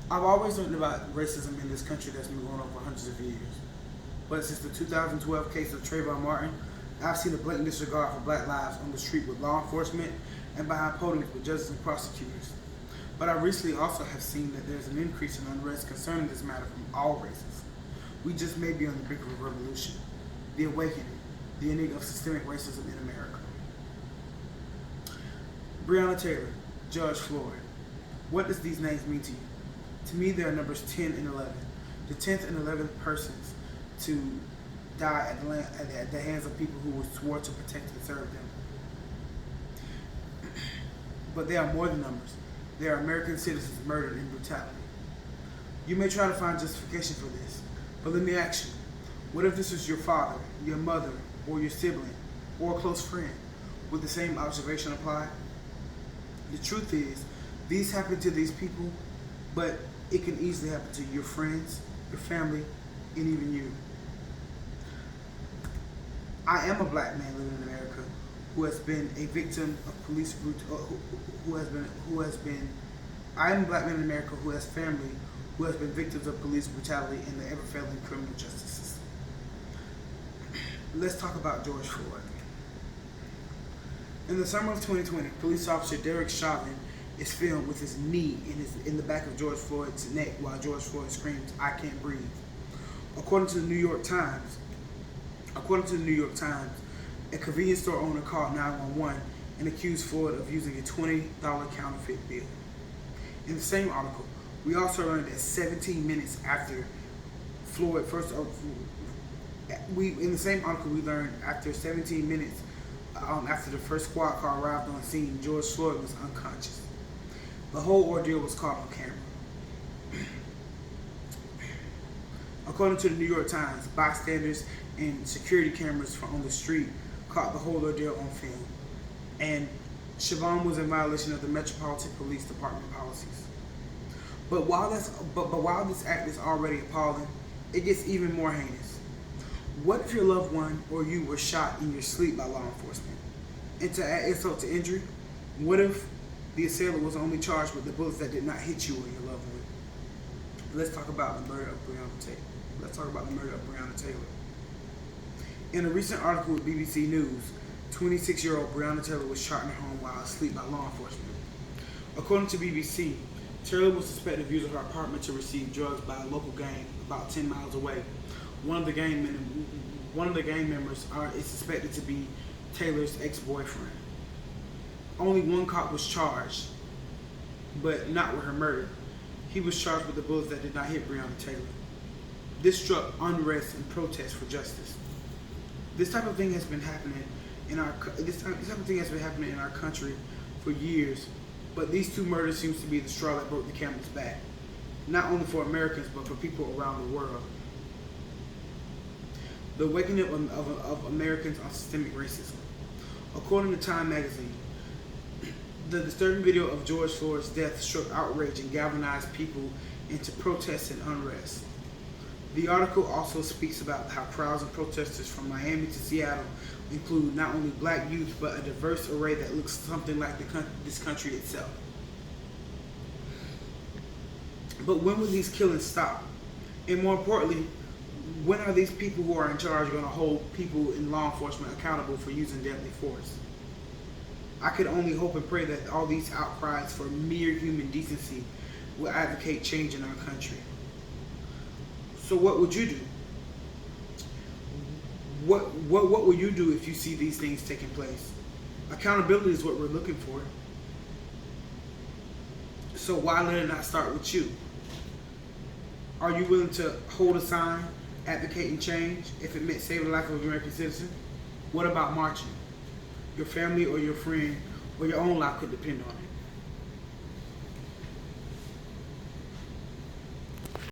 I've always learned about racism in this country that's been going on for hundreds of years. But since the 2012 case of Trayvon Martin, I've seen a blatant disregard for black lives on the street with law enforcement and behind podiums with judges and prosecutors. But I recently also have seen that there's an increase in unrest concerning this matter from all races. We just may be on the brink of a revolution, the awakening, the ending of systemic racism in America. Breonna Taylor, George Floyd. What does these names mean to you? To me, they are numbers 10 and 11. The 10th and 11th persons to die at the hands of people who were sworn to protect and serve them. But they are more than numbers. They are American citizens murdered in brutality. You may try to find justification for this, but let me ask you, what if this was your father, your mother, or your sibling, or a close friend? Would the same observation apply? The truth is, these happen to these people, but it can easily happen to your friends, your family, and even you. I am a black man living in America who has been a victim of police brutality. I am a black man in America who has family who has been victims of police brutality and the ever-failing criminal justice system. Let's talk about George Floyd. In the summer of 2020, police officer Derek Chauvin is filmed with his knee in the back of George Floyd's neck while George Floyd screams, "I can't breathe." According to the New York Times, a convenience store owner called 911 and accused Floyd of using a $20 counterfeit bill. In the same article, we also learned that 17 minutes after Floyd first, we learned after 17 minutes after the first squad car arrived on scene, George Floyd was unconscious. The whole ordeal was caught on camera. According to the New York Times, bystanders and security cameras on the street caught the whole ordeal on film, and Chauvin was in violation of the Metropolitan Police Department policies. But while this act is already appalling, it gets even more heinous. What if your loved one or you were shot in your sleep by law enforcement? And to add insult to injury, what if the assailant was only charged with the bullets that did not hit you or your loved one? Let's talk about the murder of Breonna Taylor. In a recent article with BBC News, 26-year-old Breonna Taylor was shot in her home while asleep by law enforcement. According to BBC, Taylor was suspected of using her apartment to receive drugs by a local gang about 10 miles away. One of the gang members is suspected to be Taylor's ex-boyfriend. Only one cop was charged, but not with her murder. He was charged with the bullets that did not hit Breonna Taylor. This struck unrest and protest for justice. This type of thing has been happening in our country for years, but these two murders seems to be the straw that broke the camel's back, not only for Americans but for people around the world. The awakening of Americans on systemic racism. According to Time magazine, the disturbing video of George Floyd's death struck outrage and galvanized people into protests and unrest. The article also speaks about how crowds of protesters from Miami to Seattle include not only black youth but a diverse array that looks something like this country itself. But when will these killings stop? And more importantly, when are these people who are in charge going to hold people in law enforcement accountable for using deadly force? I could only hope and pray that all these outcries for mere human decency will advocate change in our country. So what would you do? What will you do if you see these things taking place? Accountability is what we're looking for. So why let it not start with you? Are you willing to hold a sign, advocate and change if it meant saving the life of an American citizen? What about marching? Your family or your friend or your own life could depend on it.